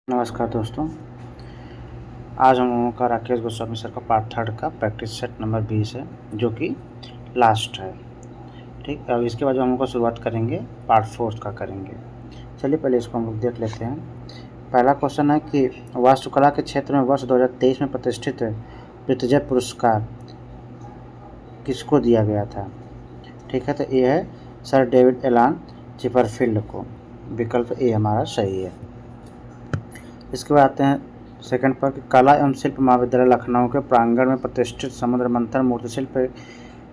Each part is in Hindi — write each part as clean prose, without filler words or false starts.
नमस्कार दोस्तों, आज हम लोगों का राकेश गोस्वामी सर का पार्ट 3 का प्रैक्टिस सेट नंबर 20 है, जो कि लास्ट है। ठीक, अब इसके बाद हम लोग शुरुआत करेंगे पार्ट 4 का करेंगे। चलिए पहले इसको हम लोग देख लेते हैं। पहला क्वेश्चन है कि वास्तुकला के क्षेत्र में वर्ष 2023 में प्रतिष्ठित प्रित्जय पुरस्कार किसको दिया गया था? ठीक है, तो ये है सर डेविड एलन चिपरफील्ड को। विकल्प ए हमारा सही है। इसके बाद आते हैं सेकंड पर कि कला एवं शिल्प महाविद्यालय लखनऊ के प्रांगण में प्रतिष्ठित समुद्र मंथन मूर्ति शिल्प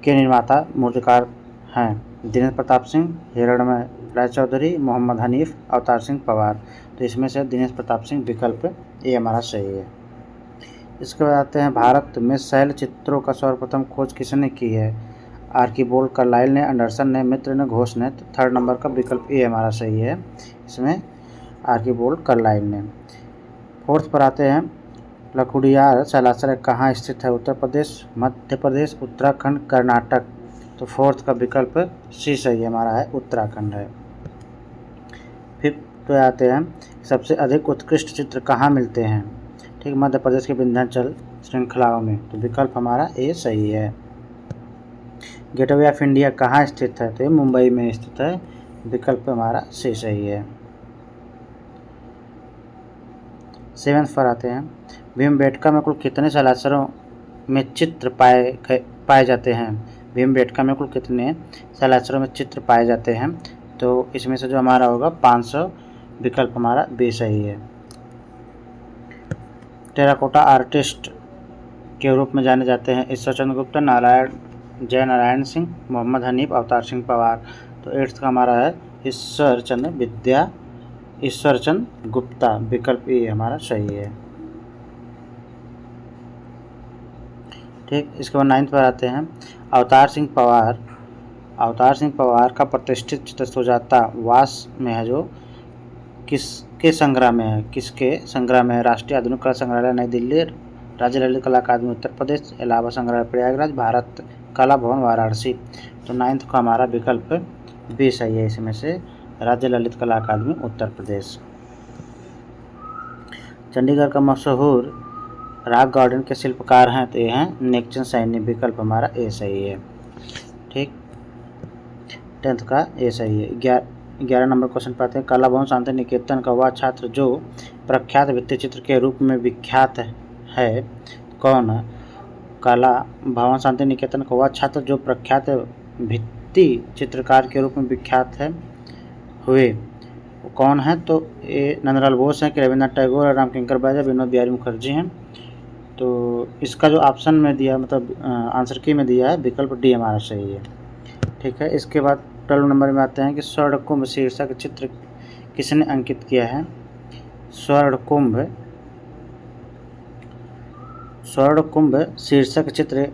के निर्माता मूर्तिकार हैं दिनेश प्रताप सिंह, हिरणमय रायचौधरी, मोहम्मद हनीफ, अवतार सिंह पवार। तो इसमें से दिनेश प्रताप सिंह विकल्प ए हमारा सही है। इसके बाद आते हैं भारत में शैल चित्रों का सर्वप्रथम खोज किसने की है? आर्कीबोल्ड, कार्लाइल ने, एंडरसन ने, मित्र ने, घोष ने। तो थर्ड नंबर का विकल्प ए हमारा सही है। इसमें आर्कीबोल्ड, कार्लाइल ने। फोर्थ पर आते हैं लखुडियार शैलाश्रय कहाँ स्थित है? उत्तर प्रदेश, मध्य प्रदेश, उत्तराखंड, कर्नाटक। तो फोर्थ का विकल्प सी सही है हमारा, है उत्तराखंड है। फिफ्थ पे आते हैं सबसे अधिक उत्कृष्ट चित्र कहाँ मिलते हैं? ठीक, मध्य प्रदेश के विंध्याचल श्रृंखलाओं में। तो विकल्प हमारा ए सही है। गेटवे ऑफ इंडिया कहाँ स्थित है? तो ये मुंबई में स्थित है। विकल्प हमारा सी सही है। सेवेंथ पर आते हैं भीमबेटका में कुल कितने शैलाश्रयों में चित्र पाए जाते हैं? भीमबेटका में कुल कितने शैलाश्रयों में चित्र पाए जाते हैं? तो इसमें से जो हमारा होगा 500। विकल्प हमारा बी सही है। टेराकोटा आर्टिस्ट के रूप में जाने जाते हैं ईश्वरचंद्र गुप्ता, जय नारायण सिंह, मोहम्मद हनीफ, अवतार सिंह पवार। तो एट्थ का हमारा है ईश्वरचंद्र गुप्ता। विकल्प ए हमारा सही है। ठीक, इसके बाद 9th पर आते हैं अवतार सिंह पवार का प्रतिष्ठित चित्र सुजाता वास में है, जो किसके संग्रह में है? राष्ट्रीय आधुनिक कला संग्रहालय नई दिल्ली, राज्य ललित कला अकादमी उत्तर प्रदेश, इलाहाबाद संग्रहालय प्रयागराज, भारत कला भवन वाराणसी। तो 9th का हमारा विकल्प बी सही है। इसमें से राज्य ललित कला अकादमी उत्तर प्रदेश। चंडीगढ़ का मशहूर रॉक गार्डन के शिल्पकार हैं, तो ये हैं नेकचंद सैनी। विकल्प हमारा ए सही है। ठीक, 10th का ए सही है। 11 नंबर क्वेश्चन पाते हैं कला भवन शांति निकेतन का वह छात्र जो प्रख्यात भित्ति चित्र के रूप में विख्यात है, कौन है? कला भवन शांति निकेतन का वह छात्र जो प्रख्यात भित्ति चित्रकार के रूप में विख्यात हुए, कौन है? तो ये नंदलाल बोस हैं कि रविन्द्रनाथ टैगोर, रामकिंकर बैजल, विनोद बिहारी मुखर्जी हैं। तो इसका जो ऑप्शन में दिया, मतलब आंसर की में दिया है, विकल्प डी हमारा सही है। ठीक है, इसके बाद 12 नंबर में आते हैं कि स्वर्णकुंभ शीर्षक चित्र किसने अंकित किया है? स्वर्णकुंभ शीर्षक चित्र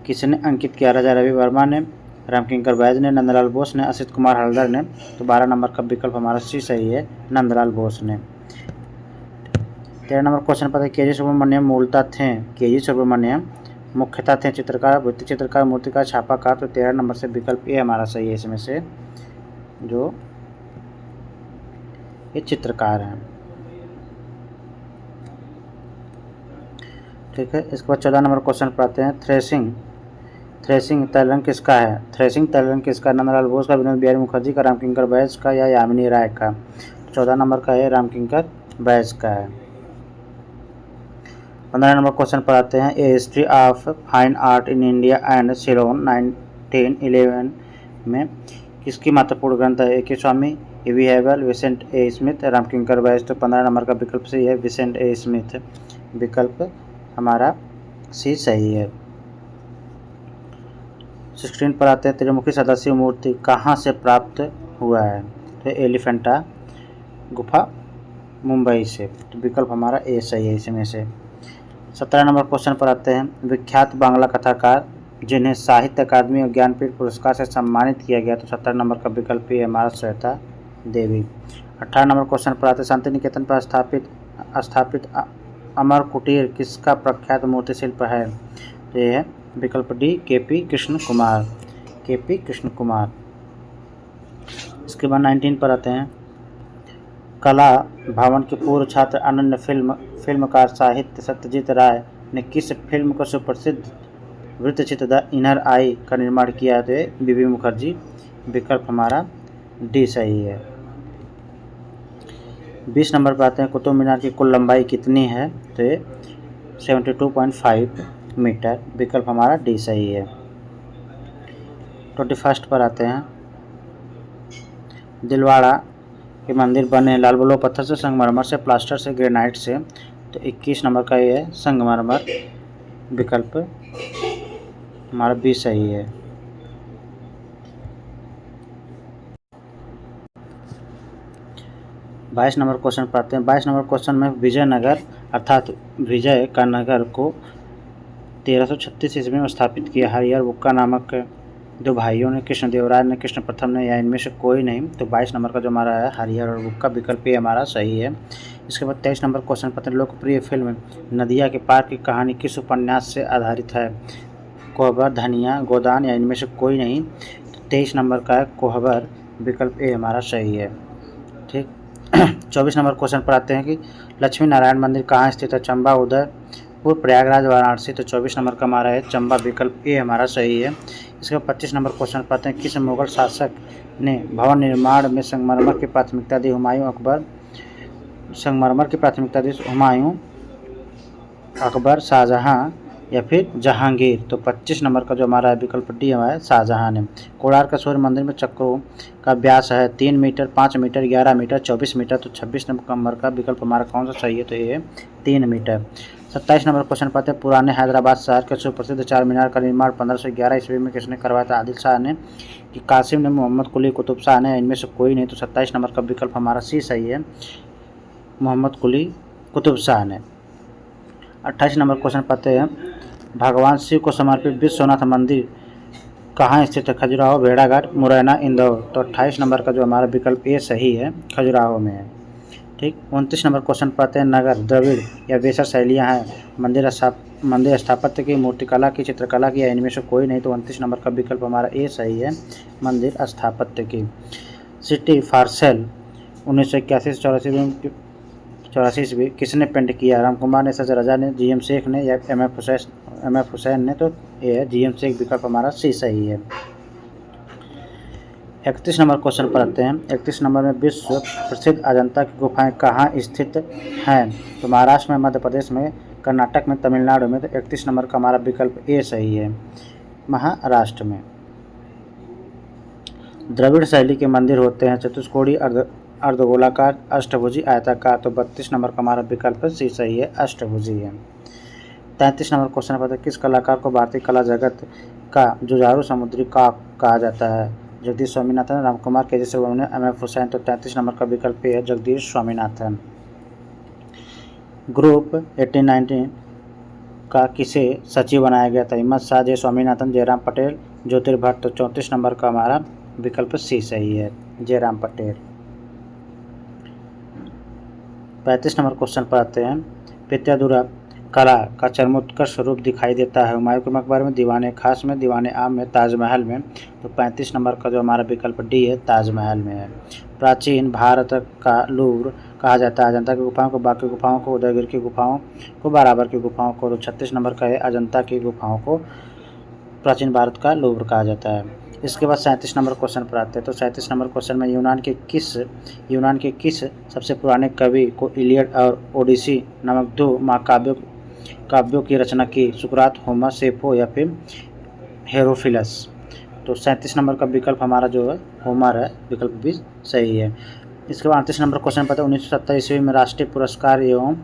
किसने अंकित किया? राजा रवि वर्मा ने, रामकिंकर बैज ने, नंदलाल बोस ने, असित कुमार हल्दर ने। तो 12 नंबर का विकल्प हमारा सी सही है, नंदलाल बोस ने। 13 नंबर क्वेश्चन पता है के जी सुब्रमण्यम मुख्यतः थे चित्रकार, भित्ति चित्रकार, मूर्तिकार, छापाकार। तो 13 नंबर से विकल्प ए हमारा सही है। इसमें से जो ये चित्रकार हैं। ठीक है, इसके बाद 14 नंबर क्वेश्चन पर आते हैं थ्रेसिंग तैलरंग किसका है? थ्रेसिंग तैलरंग किसका? नंदलाल बोस का, विनोद बिहारी मुखर्जी का, रामकिंकर बैज का या यामिनी राय का? 14 नंबर का है रामकिंकर बैज का है। 15 नंबर क्वेश्चन पर आते हैं a history of fine art in India and Ceylon 1911 में किसकी महत्वपूर्ण ग्रंथ है? A K Swamy, E.V. Havell, Vincent A Smith, Ramkinkar Baij. तो 15 नंबर का विकल्प सही है, विसेंट ए स्मिथ। विकल्प हमारा सी सही है। 16 पर आते हैं त्रिमुखी सदस्य मूर्ति कहाँ से प्राप्त हुआ है? तो एलिफेंटा गुफा मुंबई से। तो विकल्प हमारा ए सही है। इसमें से 17 नंबर क्वेश्चन पर आते हैं विख्यात बांग्ला कथाकार जिन्हें साहित्य अकादमी और ज्ञानपीठ पुरस्कार से सम्मानित किया गया। तो 17 नंबर का विकल्प ये हमारा श्वेता देवी। 18 नंबर क्वेश्चन पर आते हैं शांति निकेतन पर स्थापित अमर कुटीर किसका प्रख्यात मूर्ति शिल्प है? तो ये है विकल्प डी के.पी. कृष्ण कुमार। इसके बाद 19 पर आते हैं कला भवन के पूर्व छात्र अनन्य फिल्मकार साहित्य सत्यजीत राय ने किस फिल्म को सुप्रसिद्ध वृत्तचित्र द इनर आई का निर्माण किया है? तो ये बीबी मुखर्जी। विकल्प हमारा डी सही है। 20 नंबर पर आते हैं, कुतुब मीनार की कुल लंबाई कितनी है? तो ये 72.5 मीटर। विकल्प हमारा डी सही है। 21 पर आते हैं, दिलवाड़ा के मंदिर बने लाल बलुआ पत्थर से, संगमरमर से, प्लास्टर से, ग्रेनाइट से। तो 21 नंबर का ये है संगमरमर। विकल्प हमारा बी सही है। 22 नंबर क्वेश्चन पर आते हैं। 22 नंबर क्वेश्चन में विजयनगर अर्थात विजय का नगर को 1336 ईस्वी में स्थापित किया हरिहर बुक्का नामक दो भाइयों ने, कृष्णदेवराय ने, कृष्ण प्रथम ने, या इनमें से कोई नहीं। तो 22 नंबर का जो हमारा है हरिहर और बुक्का। विकल्प ये हमारा सही है। इसके बाद 23 नंबर क्वेश्चन पत्र, लोकप्रिय फिल्म नदिया के पार की कहानी किस उपन्यास से आधारित है? कोहबर, धनिया, गोदान, या इनमें से कोई नहीं। तो 23 नंबर का है कोहबर। विकल्प ए हमारा सही है। ठीक। 24 नंबर क्वेश्चन पर आते हैं कि लक्ष्मी नारायण मंदिर कहाँ स्थित है? चंबा, उदयपुर, प्रयागराज, वाराणसी। तो 24 नंबर का हमारा है चंबा। विकल्प ए हमारा सही है। इसके बाद 25 नंबर क्वेश्चन पर आते हैं, किस मुगल शासक ने भवन निर्माण में संगमरमर की प्राथमिकता दी? हुमायूं, अकबर। संगमरमर की प्राथमिकता दी हुमायूं, अकबर, शाहजहां, या फिर जहांगीर। तो 25 नंबर का जो हमारा है विकल्प डी हमारा शाहजहां ने। कोणार्क सूर्य मंदिर में चक्रों का व्यास है 3 मीटर, 5 मीटर, 11 मीटर, 24 मीटर। तो 26 नंबर का विकल्प हमारा कौन सा सही है? तो ये 3 मीटर। 27 नंबर क्वेश्चन पाते हैं, पुराने हैदराबाद शहर के सुप्रसिद्ध चार मीनार का निर्माण 1511 ईस्वी में किसने करवाया था? आदिल शाह ने, कि कासिम ने, मोहम्मद कुली, कुतुब शाह ने, इनमें से कोई नहीं। तो 27 नंबर का विकल्प हमारा सी सही है, मोहम्मद कुली, कुतुब शाह ने। 28 नंबर क्वेश्चन पाते हैं, भगवान शिव को समर्पित विश्वनाथ मंदिर कहाँ स्थित है? खजुराहो, भेड़ाघाट, मुरैना, इंदौर। तो 28 नंबर का जो हमारा विकल्प ए सही है, खजुराहो में है। ठीक। 29 नंबर क्वेश्चन पाते हैं, नगर, द्रविड़ या वेसर शैलियाँ हैं मंदिर स्थापत्य की, मूर्तिकला की, चित्रकला की, या इनमें से कोई नहीं। तो 29 नंबर का विकल्प हमारा ए सही है, मंदिर स्थापत्य की। सिटी फॉर सेल 1981 से 84 ईस्वी किसने पेंट किया? राम कुमार ने, सच रजा ने, जीएम शेख ने, या एम एफ हुसैन ने। तो ये है जीएम शेख। विकल्प हमारा सी सही है। 31 नंबर क्वेश्चन पर आते हैं। 31 नंबर में विश्व प्रसिद्ध अजंता की गुफाएं कहाँ स्थित हैं? तो महाराष्ट्र में, मध्य प्रदेश में, कर्नाटक में, तमिलनाडु में। तो 31 नंबर का हमारा विकल्प ए सही है, महाराष्ट्र में। द्रविड़ शैली के मंदिर होते हैं चतुष्कोणीय, अर्धगोलाकार, अष्टभुजी, आयताकार। तो 32 नंबर का हमारा विकल्प सी सही है, अष्टभुजी है। 33 नंबर क्वेश्चन पर किस कलाकार को भारतीय कला जगत का जुझारू समुद्री काक कहा जाता है? जगदीश स्वामीनाथन, रामकुमार के जैसे उन्होंने, एम.एफ. हुसैन। तो 33 नंबर का विकल्प है जगदीश स्वामीनाथन। ग्रुप 1819 का किसे सचिव बनाया गया था? हिम्मत शाह, जय स्वामीनाथन, जयराम पटेल, ज्योतिर्भट्ट। तो 34 नंबर का हमारा विकल्प सी सही है, जयराम पटेल। 35 नंबर क्वेश्चन पर आते हैं, पित्यादुरा कला का चरमोत्कर्ष स्वरूप दिखाई देता है? हुमायूं के मकबरे में, दीवाने खास में, दीवाने आम में, ताजमहल में। तो 35 नंबर का जो हमारा विकल्प डी है, ताजमहल में है। प्राचीन भारत का लूव्र कहा जाता है अजंता की गुफाओं को, बाकी गुफाओं को, उदयगिरी की गुफाओं को, बाराबर की गुफाओं को। तो 36 नंबर का है अजंता की गुफाओं को प्राचीन भारत का लूव्र कहा जाता है। इसके बाद 37 नंबर क्वेश्चन पर आते हैं। तो 37 नंबर क्वेश्चन में यूनान के किस सबसे पुराने कवि को इलियड और ओडिसी नामक दो महाकाव्यों की रचना की? सुकरात, होमर, सेफो, या फिर हेरोफिलस। तो 37 नंबर का विकल्प हमारा जो है होमर है, विकल्प भी सही है। इसके बाद 38 नंबर क्वेश्चन पर 1970 ईस्वी में राष्ट्रीय पुरस्कार एवं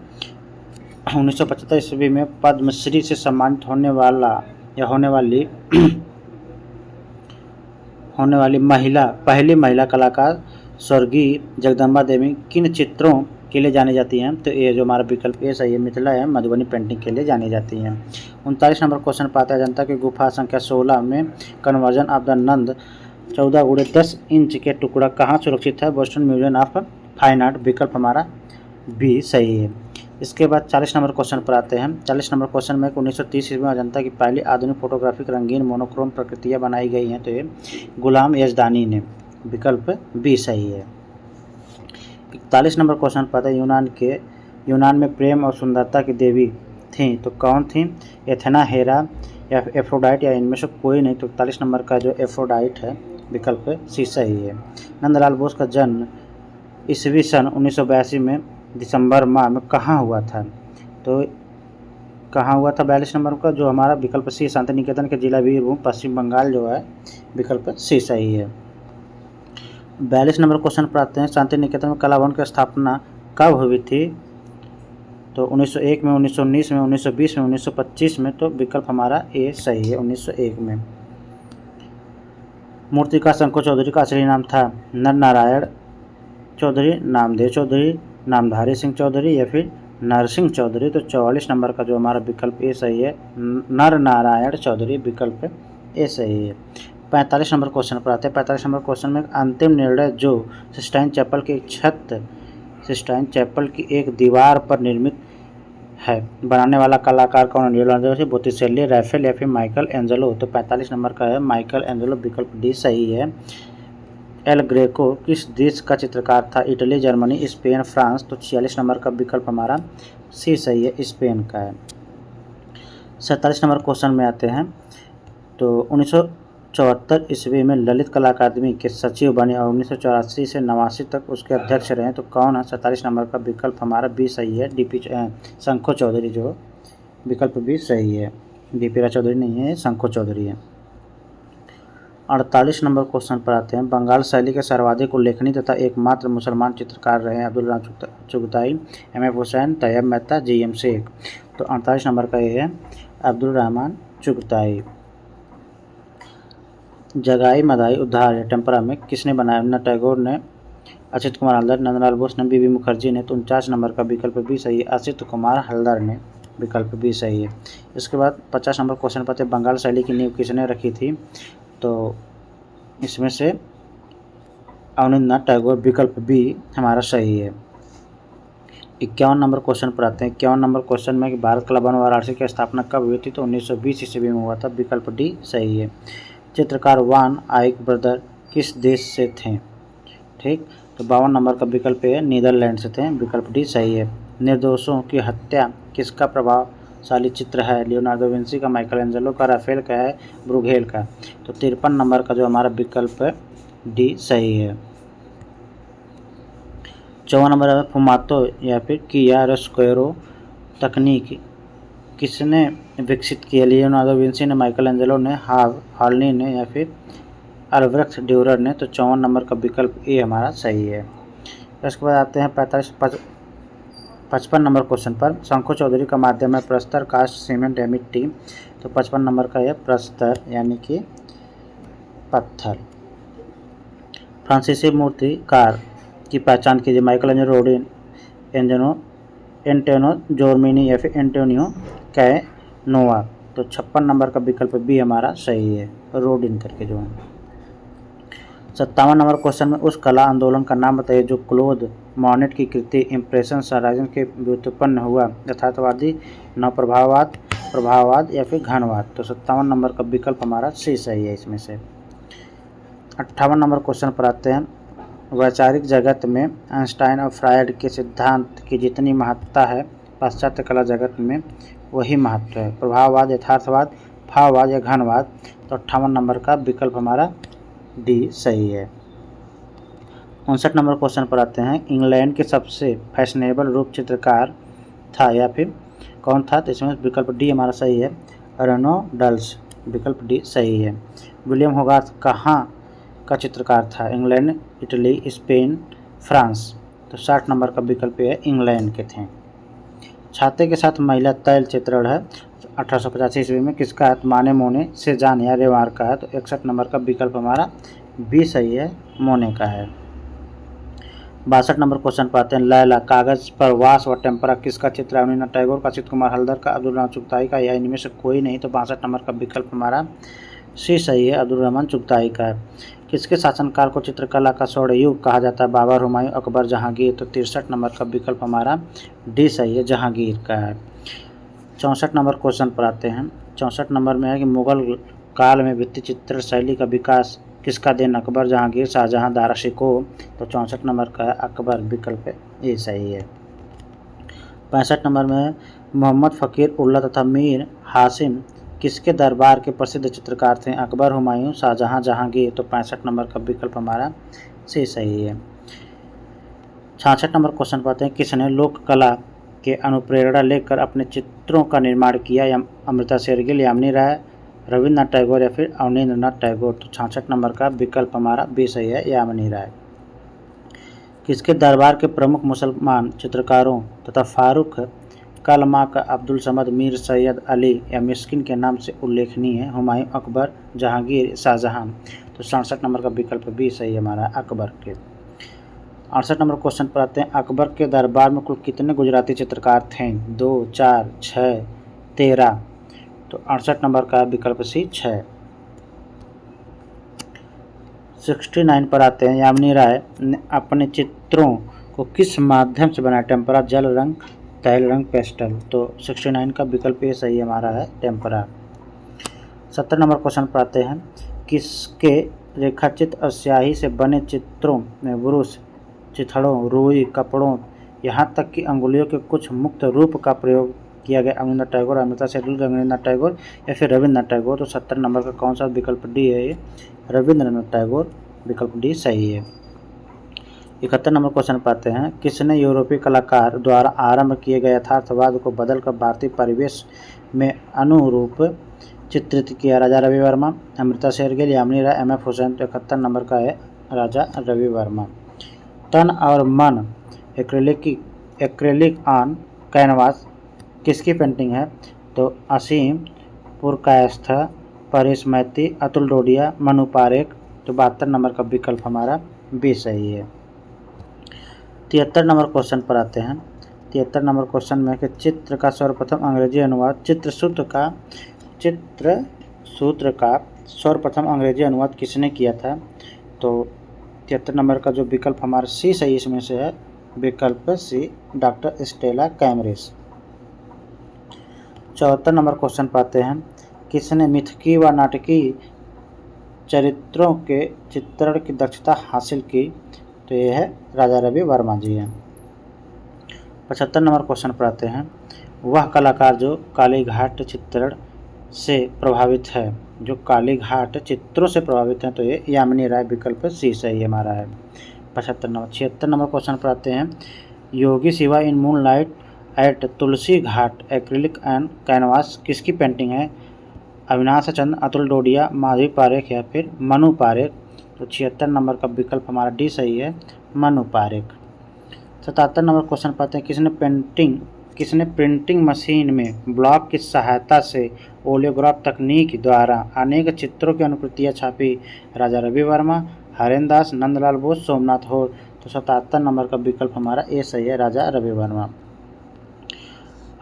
1975 ईस्वी में पद्मश्री से सम्मानित होने वाली पहली महिला कलाकार स्वर्गीय जगदम्बा देवी किन चित्रों के लिए जानी जाती हैं? तो ये जो हमारा विकल्प ए सही है, मिथिला है, मधुबनी पेंटिंग के लिए जानी जाती हैं। 39 नंबर क्वेश्चन पाता है, अजंता की गुफा संख्या 16 में conversion of the Nand 14x10 inch के टुकड़ा कहाँ सुरक्षित है? Boston museum of fine art. विकल्प हमारा बी सही है। इसके बाद 40 नंबर क्वेश्चन पर आते हैं। 40 नंबर क्वेश्चन में 1930 ईस्वी में अजंता की पहली आधुनिक फोटोग्राफिक रंगीन मोनोक्रोम प्रकृतियाँ बनाई गई हैं? तो ये गुलाम यजदानी ने। विकल्प बी सही है। 41 नंबर क्वेश्चन पता है यूनान में प्रेम और सुंदरता की देवी थी तो कौन थी? एथेना, हेरा या एफ्रोडाइट या इनमें से कोई नहीं। तो 41 नंबर का जो एफ्रोडाइट है विकल्प सी सही है। नंदलाल बोस का जन्म ईस्वी सन 1982 में दिसंबर माह में कहाँ हुआ था? तो कहाँ हुआ था 42 नंबर का? जो हमारा विकल्प सी शांति निकेतन के जिला बीरभूम पश्चिम बंगाल जो है विकल्प सी सही है। 42 नंबर क्वेश्चन पर आते हैं, शांति निकेतन में कला भवन की स्थापना कब हुई थी? तो 1901 में, 1919 में, 1920 में, 1925 में। तो विकल्प हमारा ए सही है, 1901 में। मूर्तिकार शंकर चौधरी का असली नाम था नर नारायण चौधरी, नामदेव चौधरी, नामधारी सिंह चौधरी या फिर नरसिंह चौधरी। तो 44 नंबर का जो हमारा विकल्प ए सही है, नर नारायण चौधरी, विकल्प ए सही है। 45 नंबर क्वेश्चन पर आते हैं। 45 नंबर क्वेश्चन में अंतिम निर्णय जो सिस्टाइन चैपल की छत, सिस्टाइन चैपल की एक दीवार पर निर्मित है, बनाने वाला कलाकार कौन है? लियोनार्डो, बोटिसेली, राफेल या फिर माइकल एंजेलो। तो 45 नंबर का है माइकल एंजेलो, विकल्प डी सही है। एल ग्रेको किस देश का चित्रकार था? Italy, Germany, Spain, France. तो 46 नंबर का विकल्प हमारा सी सही है, स्पेन का है। 47 नंबर क्वेश्चन में आते हैं। तो 1974 ईस्वी में ललित कला अकादमी के सचिव बने और 1984 से 89 तक उसके अध्यक्ष रहे। तो कौन है? 47 नंबर का विकल्प हमारा बी सही है, डीपी शंखो चौधरी, जो विकल्प बी सही है। डीपी राय चौधरी नहीं है, शंखो चौधरी है। 48 नंबर क्वेश्चन पर आते हैं। बंगाल शैली के सर्वाधिक उल्लेखनीय तथा एकमात्र मुसलमान चित्रकार रहे हैं अब्दुल रहमान चुगताई, एम.एफ. हुसैन, तैयब मेहता, जी.एम. शेख। तो 48 नंबर का ये है अब्दुल रहमान चुगताई। जगाई मदाई उद्धार या टेम्परा में किसने बनाया? रवींद्रनाथ टैगोर ने, असित कुमार हल्दर, नंदलाल बोस ने, बीबी मुखर्जी ने। तो 49 नंबर का विकल्प भी सही है, असित कुमार हल्दर ने, विकल्प भी सही है। इसके बाद 50 नंबर क्वेश्चन पर बंगाल शैली की नींव किसने रखी थी? तो इसमें से अवनींद्रनाथ टैगोर, विकल्प बी हमारा सही है। 51 नंबर क्वेश्चन पर आते हैं। 51 नंबर क्वेश्चन में कि भारत कला भवन वाराणसी की स्थापना कब हुई थी? तो 1920 ईस्वी में हुआ था, विकल्प डी सही है। चित्रकार वान आइक ब्रदर किस देश से थे? ठीक, तो 52 नंबर का विकल्प है नीदरलैंड से थे, विकल्प डी सही है। निर्दोषों की हत्या किसका प्रभावशाली चित्र है? लियोनार्डो विंसी का, माइकल एंजेलो का, राफेल का है, ब्रूगेल का। तो 53 नंबर का जो हमारा विकल्प है डी सही है। 54 नंबर है फुमातो या फिर कियारोस्क्वेरो तकनीक किसने विकसित किया? लियोनार्डो विंसी ने, माइकल एंजेलो ने, हालनी ने या फिर अल्ब्रेक्ट ड्यूरर ने। तो 54 नंबर का विकल्प ए हमारा सही है। इसके बाद आते हैं 55 नंबर क्वेश्चन पर। शंखो चौधरी का माध्यम है प्रस्तर, कास्ट, सीमेंट या मिट्टी। तो 55 नंबर का यह प्रस्तर यानी कि पत्थर। फ्रांसीसी मूर्तिकार की पहचान कीजिए? माइकल एंजेलो, रोडिन, एंटोनो जोर्मिनी या फिर एंटोनियो कैनोवा। तो 56 नंबर का विकल्प बी हमारा सही है, रोडिन करके जो है। 57 नंबर क्वेश्चन में उस कला आंदोलन का नाम बताइए जो क्लोद मॉनेट की कृति इम्प्रेशन सनराइजन के व्युत्पन्न हुआ? यथार्थवादी, नवप्रभाववाद, प्रभाववाद या फिर घनवाद। तो 57 नंबर का विकल्प हमारा सी सही है इसमें से। 58 नंबर क्वेश्चन पर आते हैं। वैचारिक जगत में आइंस्टाइन और फ्रायड के सिद्धांत की जितनी महत्ता है पाश्चात्य कला जगत में वही महत्व है। प्रभाववाद, यथार्थवाद, भाववाद या घनवाद। तो 58 नंबर का विकल्प हमारा डी सही है। 59 नंबर क्वेश्चन पर आते हैं। इंग्लैंड के सबसे फैशनेबल रूप चित्रकार था या फिर कौन था? तो इसमें विकल्प डी हमारा सही है, रेनोल्ड्स, विकल्प डी सही है। विलियम होगार्थ कहाँ का चित्रकार था? England, Italy, Spain, France. तो 60 नंबर का विकल्प है इंग्लैंड के थे। छाते के साथ महिला तैल चित्रण है 1885 ईस्वी में किसका है? माने मोने, सेजान या रेवार का है। तो 61 नंबर का विकल्प हमारा बी सही है, मोने का है। 62 नंबर क्वेश्चन पर आते हैं। लैला कागज पर वास व टेम्परा किसका चित्र है? रवींद्रनाथ टैगोर का, असित कुमार हल्दर का, अब्दुल रहमान चुगताई का या इनमें से कोई नहीं। तो 62 नंबर का विकल्प हमारा सी सही है, अब्दुल रहमान चुगताई का है। किसके शासनकाल को चित्रकला का स्वर्ण युग कहा जाता है? बाबर, हुमायूं, अकबर, जहांगीर। तो 63 नंबर का विकल्प हमारा डी सही है, जहांगीर का है। 64 नंबर क्वेश्चन पर आते हैं। 64 नंबर में है कि मुगल काल में भित्ति चित्र शैली का विकास किसका दिन अकबर, जहांगीर, शाहजहां, दारा शिकोह, तो 64 नंबर का है अकबर, विकल्प ये सही है। 65 नंबर में मोहम्मद फ़कीर उल्ला तथा मीर हासिम किसके दरबार के प्रसिद्ध चित्रकार थे? अकबर, हुमायूं, शाहजहां, जहांगीर, तो 65 नंबर का विकल्प हमारा सी सही है। 66 नंबर क्वेश्चन पाते हैं, किसने लोक कला के अनुप्रेरणा लेकर अपने चित्रों का निर्माण किया? या अमृता शेरगिल, यामिनी राय, रविन्द्रनाथ टैगोर या फिर अवनींद्रनाथ टैगोर, तो 66 नंबर का विकल्प हमारा बी सही है, यामिनी राय। किसके दरबार के प्रमुख मुसलमान चित्रकारों तथा फारूक कलमा का अब्दुल समद, मीर सैयद अली या मिस्किन के नाम से उल्लेखनीय है? हुमायूं, अकबर, जहांगीर, शाहजहां, तो 67 नंबर का विकल्प बी सही है हमारा, अकबर के। 68 नंबर क्वेश्चन पर आते हैं, अकबर के दरबार में कुल कितने गुजराती चित्रकार थे? 2, 4, 6, 13, तो 68 नंबर का विकल्प सी 6। 69 पर आते हैं, यामिनी राय ने अपने चित्रों को किस माध्यम से बनाया? टेम्परा, जल रंग, तैल रंग, पेस्टल, तो 69 का विकल्प ये सही हमारा है, टेम्परा। 70 नंबर क्वेश्चन पर आते हैं, किसके रेखाचित स्याही से बने चित्रों में ब्रुश, चिथड़ों, रुई, कपड़ों, यहाँ तक कि अंगुलियों के कुछ मुक्त रूप का प्रयोग किया गया? अवनींद्रनाथ टैगोर, अमृता शेरगिल, रविन्द्रनाथ टैगोर या फिर रविन्द्रनाथ टैगोर, तो 70 नंबर का कौन सा विकल्प डी है? ये रविन्द्रनाथ टैगोर, विकल्प डी सही है। 71 नंबर क्वेश्चन पाते हैं, किसने यूरोपीय कलाकार द्वारा आरंभ किए गए यथार्थवाद को बदलकर भारतीय परिवेश में अनुरूप चित्रित किया? राजा रवि वर्मा, अमृता शेरगिल, यामिनी राय, एम एफ हुसैन, तो 71 नंबर का है राजा रवि वर्मा। तन और मन एक्रेलिक ऑन कैनवास किसकी पेंटिंग है? तो असीम पुरकायस्थ, परेश मैती, अतुल डोडिया, मनु पारेख, तो 72 नंबर का विकल्प हमारा बी सही है। 73 नंबर क्वेश्चन पर आते हैं। 73 नंबर क्वेश्चन में कि चित्र का सर्वप्रथम अंग्रेजी अनुवाद, चित्रसूत्र का सर्वप्रथम अंग्रेजी अनुवाद किसने किया था? तो 73 नंबर का जो विकल्प हमारा सी सही इसमें से है, विकल्प सी, डॉक्टर स्टेला कैमरिस। 74 नंबर क्वेश्चन पाते हैं, किसने मिथकी व नाटकी चरित्रों के चित्रण की दक्षता हासिल की? तो ये है राजा रवि वर्मा जी हैं। 75 नंबर क्वेश्चन पर आते हैं, वह कलाकार जो कालीघाट चित्रण से प्रभावित है, जो कालीघाट चित्रों से प्रभावित हैं, तो ये यामिनी राय, विकल्प सी सही हमारा है। 75 नंबर 76 नंबर क्वेश्चन पर आते हैं, Yogi Shiva in moonlight at Tulsi Ghat acrylic and canvas किसकी पेंटिंग है? अविनाश चंद्र, अतुल डोडिया, माधवी पारेख या फिर मनु पारेख, तो 76 नंबर का विकल्प हमारा डी सही है, मनु पारेख। 77 नंबर क्वेश्चन पाते हैं, किसने प्रिंटिंग मशीन में ब्लॉक की सहायता से ओलियोग्राफ तकनीक द्वारा अनेक चित्रों की अनुकृतियाँ छापी? राजा रवि वर्मा, हरेंद्र दास, नंदलाल बोस, सोमनाथ होर, तो 77 नंबर का विकल्प हमारा ए सही है, राजा रवि वर्मा।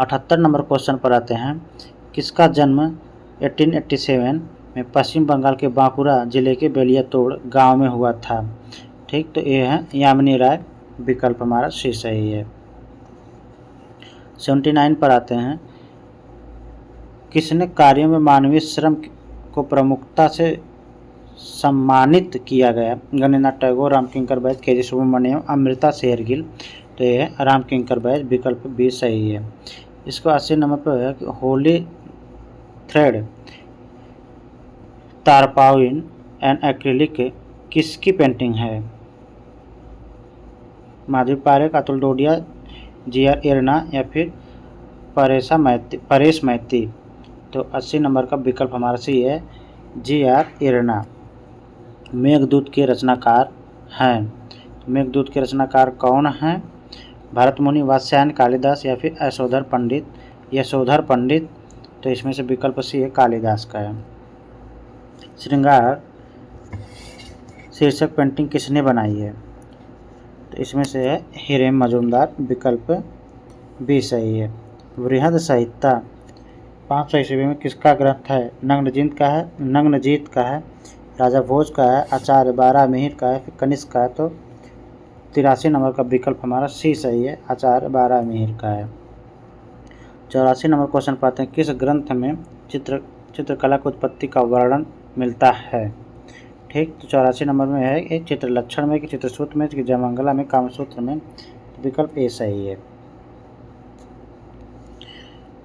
78 नंबर क्वेश्चन पर आते हैं, किसका जन्म 1887 में पश्चिम बंगाल के बांकुरा जिले के बेलियातोड़ गांव में हुआ था? ठीक, तो ये है यामिनी राय, विकल्प हमारा सी सही है। 79 पर आते हैं, किसने कार्यों में मानवीय श्रम को प्रमुखता से सम्मानित किया गया? गणेशनाथ टैगोर, रामकिंकर बैज, के जी सुब्रमण्यम, अमृता शेरगिल, तो ये है रामकिंकर बैज, विकल्प बी सही है। इसको 80 नंबर पर है कि होली थ्रेड तारपाउन एंड एक्रिलिक किसकी पेंटिंग है? माधवी पारेख, अतुल डोडिया, जी.आर. इरना या फिर परेश मैती, तो 80 नंबर का विकल्प हमारा सी है, जी.आर. इरना। मेघदूत के रचनाकार हैं, मेघदूत के रचनाकार कौन हैं? भरत मुनि, वात्स्यायन, कालिदास या फिर यशोधर पंडित, तो इसमें से विकल्प सी है, कालिदास का है। श्रृंगार शीर्षक पेंटिंग किसने बनाई है? तो इसमें से है हिरेम मजूमदार, विकल्प बी सही है। बृहद संहिता 500 ईस्वी में किसका ग्रंथ है? नग्नजीत का है, राजा भोज का है, आचार्य बारामिहिर का है, फिर कनिष्क का है, तो 83 नंबर का विकल्प हमारा सी सही है, आचार्य बारामिहिर का है। 84 नंबर क्वेश्चन पाते हैं, किस ग्रंथ में चित्रकला की उत्पत्ति का वर्णन मिलता है? ठीक ठीक। तो 84 नंबर में है एक चित्रलक्षण में कि चित्रसूत्र में कि जयमंगला में कामसूत्र में, तो विकल्प ए सही है।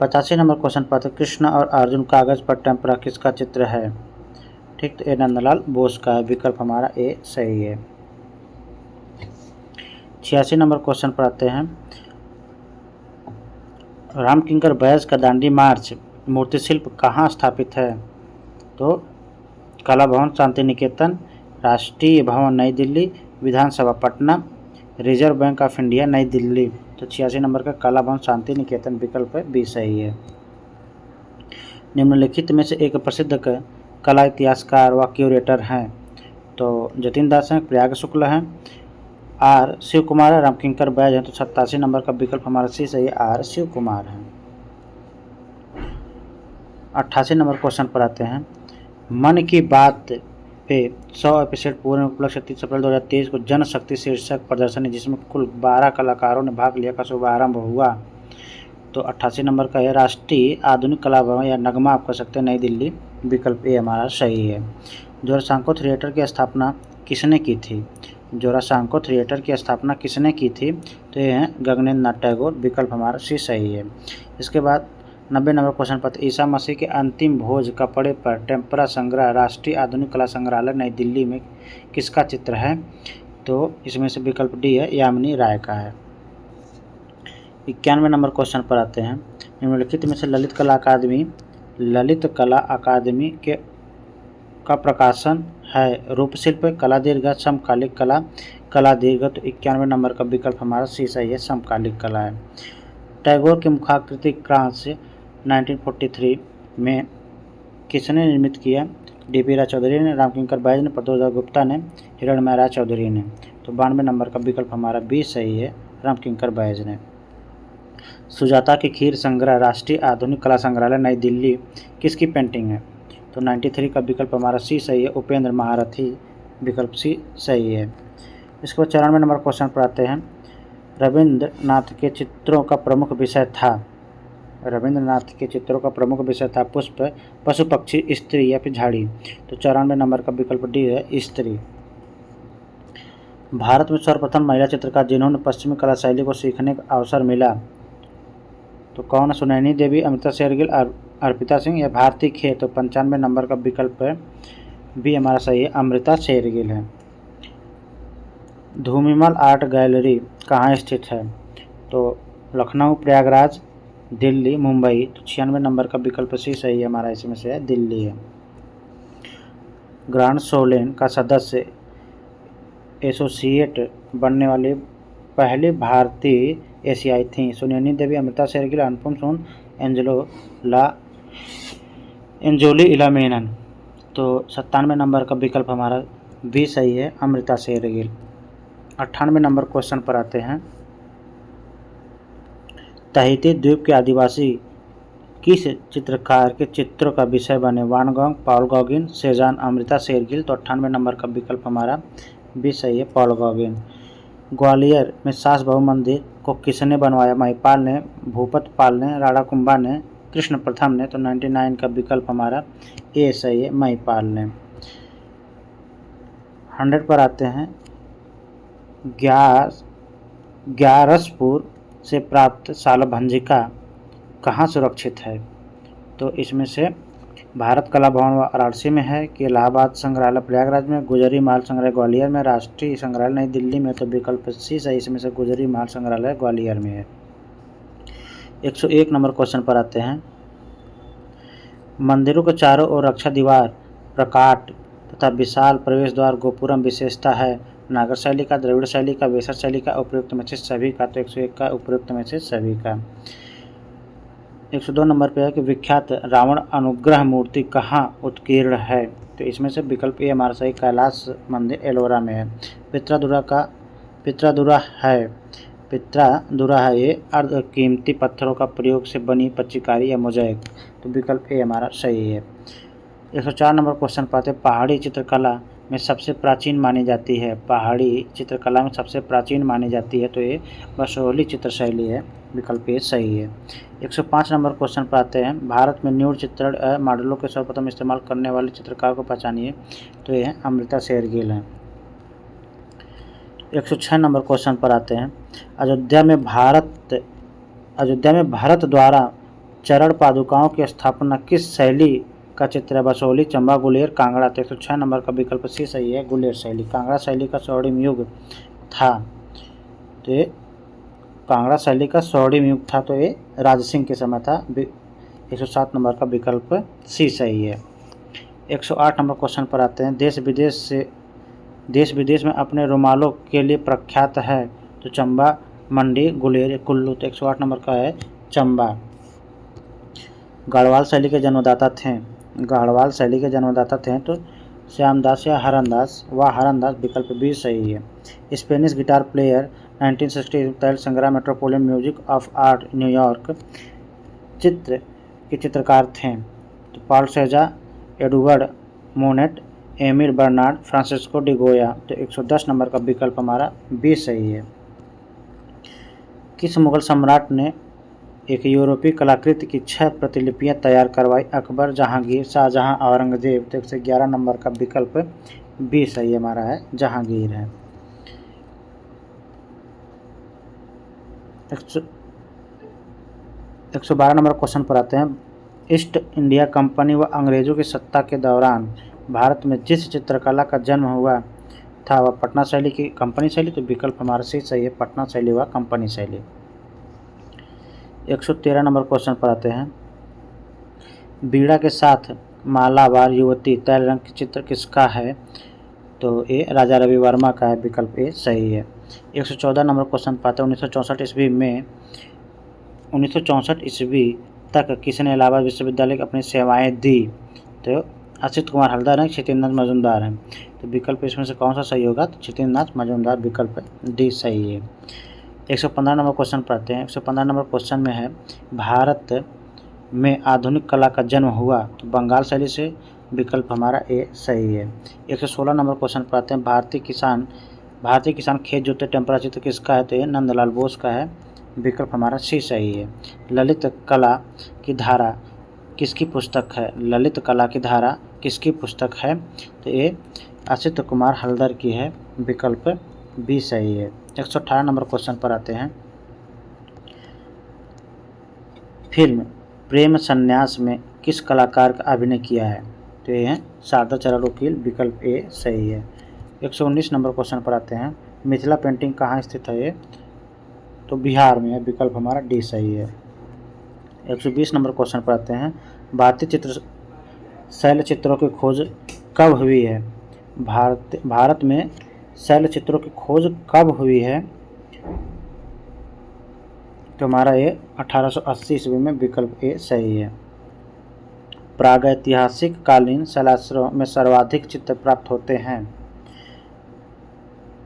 85 नंबर क्वेश्चन पर कृष्ण और अर्जुन कागज पर टेम्परा किसका चित्र है? ठीक, तो ए नंदलाल बोस का है, विकल्प हमारा ए सही है। 86 नंबर क्वेश्चन पर आते हैं, रामकिंकर बैस का दांडी मार्च मूर्ति शिल्प कहाँ स्थापित है? तो कला भवन शांति निकेतन, राष्ट्रीय भवन नई दिल्ली, विधानसभा Patna, reserve bank of India नई दिल्ली। तो 86 नंबर का कला भवन शांति निकेतन, विकल्प बी सही है। निम्नलिखित में से एक प्रसिद्ध कला इतिहासकार व क्यूरेटर हैं? तो जतिन दास हैं, प्रयाग शुक्ल हैं, आर शिव कुमार है, रामकिंकर बैज हैं। तो 87 नंबर का विकल्प हमारा सी सही है, आर शिव कुमार हैं। 88 नंबर क्वेश्चन पर आते हैं, मन की बात पे 100 एपिसोड पूरे उपलक्ष्य 30 अप्रैल 2023 को जनशक्ति शीर्षक प्रदर्शनी जिसमें कुल 12 कलाकारों ने भाग लिया का शुभारंभ हुआ। तो 88 नंबर का है राष्ट्रीय आधुनिक कला भवन या नगमा आप कह सकते हैं नई दिल्ली, विकल्प ए हमारा सही है। जोरासांको थिएटर की स्थापना किसने की थी? जोरासांको थिएटर की स्थापना किसने की थी? तो ये हैं गगनेंद्र नाथ टैगोर, विकल्प हमारा सी सही है। इसके बाद 90 नंबर क्वेश्चन पर ईसा मसीह के अंतिम भोज कपड़े पर टेम्परा संग्रह राष्ट्रीय आधुनिक कला संग्रहालय नई दिल्ली में किसका चित्र है? तो इसमें से विकल्प डी है, यामिनी राय का है। 91 नंबर क्वेश्चन पर आते हैं, निम्नलिखित में से ललित कला अकादमी के का प्रकाशन है? रूपशिल्प, कला दीर्घ, समकालिक कला दीर्घ। तो 91 नंबर का विकल्प हमारा सी सही है, समकालिक कला है। टैगोर की मुखाकृति क्रांस 1943 में किसने निर्मित किया? डी.पी. राय चौधरी ने, रामकिंकर बैज ने, प्रदोष गुप्ता ने, हिरणमय राय चौधरी ने। तो 92 नंबर का विकल्प हमारा बी सही है, रामकिंकर बैज ने। सुजाता की खीर संग्रह राष्ट्रीय आधुनिक कला संग्रहालय नई दिल्ली किसकी पेंटिंग है? तो 93 का विकल्प हमारा सी सही है, उपेंद्र महारथी, विकल्प सी सही है। इसके बाद 94 नंबर क्वेश्चन पर आते हैं, रविंद्रनाथ के चित्रों का प्रमुख विषय था? रविंद्रनाथ के चित्रों का प्रमुख विषय था पुष्प, पशु पक्षी, स्त्री या फिर झाड़ी। तो 94 नंबर का विकल्प डी है, स्त्री। भारत में सर्वप्रथम महिला चित्रकार जिन्होंने पश्चिमी कला शैली को सीखने का अवसर मिला, तो कौन है? सुनैनी देवी, अमृता शेरगिल, अर्पिता सिंह या भारती खे। तो 95 नंबर का विकल्प है बी हमारा सही है, अमृता शेरगिल है। धूमिमल आर्ट गैलरी कहाँ स्थित है? तो लखनऊ, प्रयागराज, दिल्ली, मुंबई। तो 96 नंबर का विकल्प सी सही है, हमारा इसमें से है दिल्ली है। ग्रांड सोलेन का सदस्य एसोसिएट बनने वाली पहली भारतीय एशियाई थी? सुनैनी देवी, अमृता शेरगिल, अनुपम सूद, एंजोली इला मेनन। तो 97 नंबर का विकल्प हमारा बी सही है, अमृता शेरगिल। 98 नंबर क्वेश्चन पर आते हैं, तहिती द्वीप के आदिवासी किस चित्रकार के चित्रों का विषय बने? Van Gogh, Paul Gauguin, Cezanne, Amrita Shergil. तो 98 नंबर का विकल्प हमारा बी सही है, पॉल गॉगिन। ग्वालियर में सास बहु मंदिर को किसने बनवाया? महिपाल ने, भूपत पाल ने, राणा कुंभा ने, कृष्ण प्रथम ने। तो 99 का विकल्प हमारा ए सही है, महिपाल ने। 100 पर आते हैं, ग्यारसपुर से प्राप्त सालभंजिका कहाँ सुरक्षित है? तो इसमें से भारत कला भवन वाराणसी में है कि इलाहाबाद संग्रहालय प्रयागराज में, गुजरी महल संग्रहालय ग्वालियर में, राष्ट्रीय संग्रहालय नई दिल्ली में। तो विकल्प सी सही, इसमें से गुजरी महल संग्रहालय ग्वालियर में है। 101 नंबर क्वेश्चन पर आते हैं, मंदिरों के चारों ओर रक्षा दीवार, प्रकाट तथा विशाल प्रवेश द्वार गोपुरम विशेषता है? नागर शैली का, द्रविड़ शैली का, वेसर शैली का, उपयुक्त में से सभी का। तो 101 का उपयुक्त में से सभी का। 102 नंबर पे है कि विख्यात रावण अनुग्रह मूर्ति कहाँ उत्कीर्ण है? तो इसमें से विकल्प ए हमारा सही, कैलाश मंदिर एलोरा में है। पित्रादुरा है ये अर्ध कीमती पत्थरों का प्रयोग से बनी पच्चीकारी या मोज़ेक। तो विकल्प ए हमारा सही है। 104 नंबर क्वेश्चन पाते, पहाड़ी चित्रकला में सबसे प्राचीन मानी जाती है? पहाड़ी चित्रकला में सबसे प्राचीन मानी जाती है तो ये बसोहली चित्रशैली है, विकल्प ए सही है। 105 नंबर क्वेश्चन पर आते हैं। भारत में न्यूड चित्रण मॉडलों के सर्वप्रथम इस्तेमाल करने वाले चित्रकार को पहचानिए। तो ये है अमृता शेरगिल हैं। 106 नंबर क्वेश्चन पर आते हैं। अयोध्या में भारत द्वारा चरण पादुकाओं की स्थापना किस शैली का चित्र है? बसोली, चंबा, गुलेर, कांगड़ा। तो 106 नंबर का विकल्प सी सही है, गुलेर शैली। कांगड़ा शैली का स्वर्णिम युग था, तो ये कांगड़ा शैली का स्वर्णिम युग था, तो ये राज सिंह के समय था। 107 नंबर का विकल्प सी सही है। 108 नंबर क्वेश्चन पर आते हैं। देश विदेश में अपने रुमालों के लिए प्रख्यात है। तो चंबा, मंडी, गुलेर, कुल्लू। तो 108 नंबर का है चंबा। गढ़वाल शैली के जन्मदाता थे तो श्यामदास या हरनदास व हरनदास, विकल्प बी सही है। स्पेनिश गिटार प्लेयर 1960 तैल संग्रह metropolitan music of art New York चित्र के चित्रकार थे। तो Paul Cezanne, Edward Monet, Emile Bernard, Francisco de Goya. तो 110 नंबर का विकल्प हमारा बी सही है। किस मुगल सम्राट ने एक यूरोपीय कलाकृति की 6 प्रतिलिपियां तैयार करवाई? अकबर, जहांगीर, शाहजहां, औरंगजेब। तो 111 नंबर का विकल्प बी सही हमारा है, जहांगीर है। 112 नंबर क्वेश्चन पर आते हैं। ईस्ट इंडिया कंपनी व अंग्रेजों की सत्ता के दौरान भारत में जिस चित्रकला का जन्म हुआ था वह पटना शैली की कंपनी शैली। तो विकल्प हमारा सही है, पटना शैली व कंपनी शैली। 113 नंबर क्वेश्चन पर आते हैं। बीड़ा के साथ मालाबार युवती तैल रंग की चित्र किसका है? तो ये राजा रवि वर्मा का है, विकल्प ए सही है। 114 नंबर क्वेश्चन पर आते हैं। 1964 ईस्वी तक किसने इलाहाबाद विश्वविद्यालय की अपनी सेवाएं दी? तो असित कुमार हल्दर हैं, क्षितिन्द्रनाथ मजूमदार हैं। तो विकल्प इसमें से कौन सा सही होगा? तो क्षितिन्द्रनाथ मजूमदार, विकल्प डी सही है। 115 नंबर क्वेश्चन पर आते हैं। 115 नंबर क्वेश्चन में है, भारत में आधुनिक कला का जन्म हुआ? तो बंगाल शैली से, विकल्प हमारा ए सही है। 116 नंबर क्वेश्चन पर आते हैं। भारतीय किसान खेत जोते टेम्परा चित्र किसका है? तो ये नंदलाल बोस का है, विकल्प हमारा सी सही है। ललित कला की धारा किसकी पुस्तक है? ललित कला की धारा किसकी पुस्तक है? तो ये असित कुमार हल्दर की है, विकल्प बी सही है। 118 नंबर क्वेश्चन पर आते हैं। फिल्म प्रेम संन्यास में किस कलाकार का अभिनय किया है? तो ये है शारदा चरण वकील, विकल्प ए सही है। 119 नंबर क्वेश्चन पर आते हैं। मिथिला पेंटिंग कहाँ स्थित है? ये तो बिहार में है, विकल्प हमारा डी सही है। 120 नंबर क्वेश्चन पर आते हैं। भारतीय शैल चित्रों की खोज कब हुई है? भारत में शैल चित्रों की खोज कब हुई है? तो हमारा ये 1880 ईस्वी में, विकल्प ए सही है। प्रागैतिहासिक कालीन शैलाश्रयों में सर्वाधिक चित्र प्राप्त होते हैं।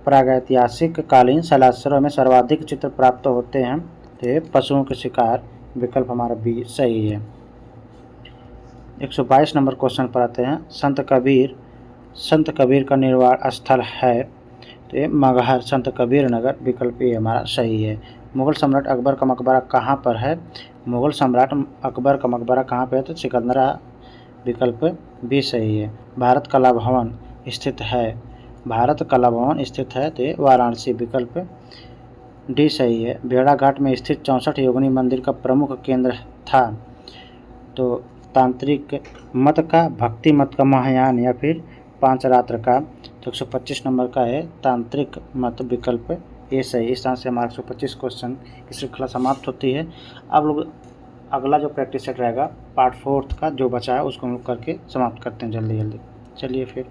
प्रागैतिहासिक कालीन शैलाश्रयों में सर्वाधिक चित्र प्राप्त होते हैं, तो पशुओं के शिकार, विकल्प हमारा बी सही है। 122 नंबर क्वेश्चन पर आते हैं। संत कबीर का निर्वाण स्थल है? तो ये मगहर, संत कबीर नगर, विकल्प ए हमारा सही है। मुगल सम्राट अकबर का मकबरा कहाँ पर है? मुगल सम्राट अकबर का मकबरा कहाँ पर है? तो सिकंदरा, विकल्प बी सही है। भारत कला भवन स्थित है, तो ये वाराणसी, विकल्प डी सही है। भेड़ाघाट में स्थित 64 योगिनी मंदिर का प्रमुख केंद्र था? तो तांत्रिक मत का, भक्ति मत का, महायान या फिर पांचरात्र का? तो 125 नंबर का है तांत्रिक मत, विकल्प ए सही। इस तरह से हमारे 125 क्वेश्चन की श्रृंखला समाप्त होती है। अब लोग अगला जो प्रैक्टिस सेट रहेगा पार्ट 4 का जो बचा है उसको हम लोग करके समाप्त करते हैं जल्दी। चलिए फिर।